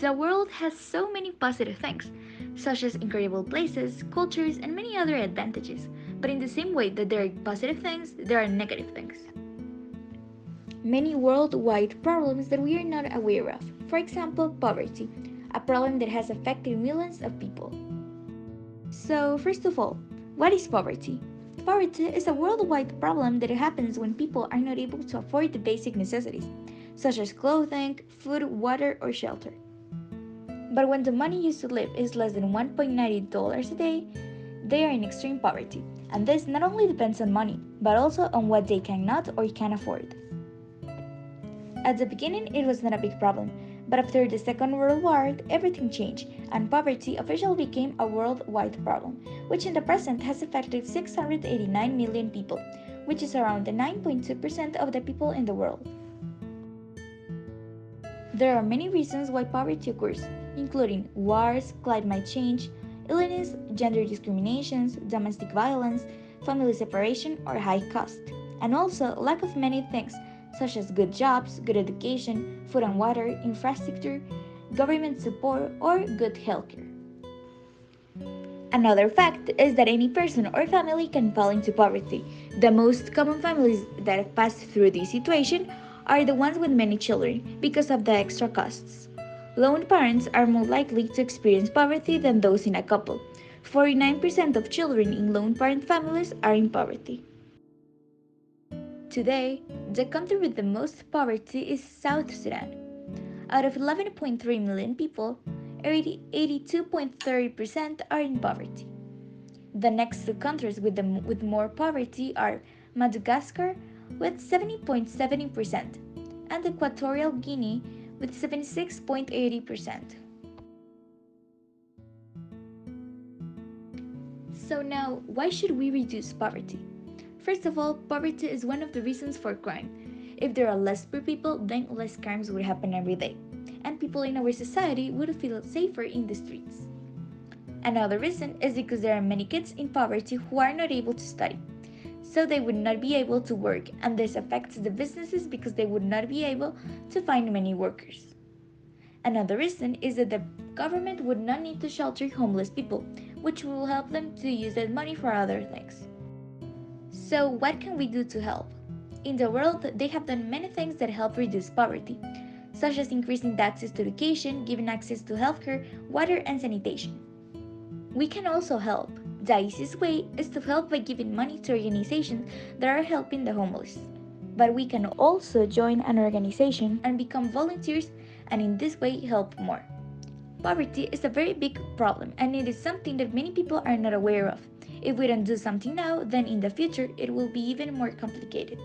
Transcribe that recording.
The world has so many positive things, such as incredible places, cultures, and many other advantages. But in the same way that there are positive things, there are negative things. Many worldwide problems that we are not aware of. For example, poverty, a problem that has affected millions of people. So, first of all, what is poverty? Poverty is a worldwide problem that happens when people are not able to afford the basic necessities, such as clothing, food, water, or shelter. But when the money used to live is less than $1.90 a day, they are in extreme poverty. And this not only depends on money, but also on what they cannot or can afford. At the beginning, it was not a big problem, but after the Second World War, everything changed, and poverty officially became a worldwide problem, which in the present has affected 689 million people, which is around 9.2% of the people in the world. There are many reasons why poverty occurs, including wars, climate change, illness, gender discriminations, domestic violence, family separation, or high cost, and also lack of many things such as good jobs, good education, food and water, infrastructure, government support, or good healthcare. Another fact is that any person or family can fall into poverty. The most common families that have passed through this situation are the ones with many children because of the extra costs. Lone parents are more likely to experience poverty than those in a couple. 49% of children in lone parent families are in poverty. Today, the country with the most poverty is South Sudan. Out of 11.3 million people, 82.30% are in poverty. The next two countries with more poverty are Madagascar with 70.70% and Equatorial Guinea with 76.80%. So now, why should we reduce poverty? First of all, poverty is one of the reasons for crime. If there are less poor people, then less crimes would happen every day, and people in our society would feel safer in the streets. Another reason is because there are many kids in poverty who are not able to study, so they would not be able to work, and this affects the businesses because they would not be able to find many workers. Another reason is that the government would not need to shelter homeless people, which will help them to use that money for other things. So, what can we do to help? In the world, they have done many things that help reduce poverty, such as increasing the access to education, giving access to healthcare, water, and sanitation. We can also help. The easiest way is to help by giving money to organizations that are helping the homeless. But we can also join an organization and become volunteers and in this way help more. Poverty is a very big problem and it is something that many people are not aware of. If we don't do something now, then in the future it will be even more complicated.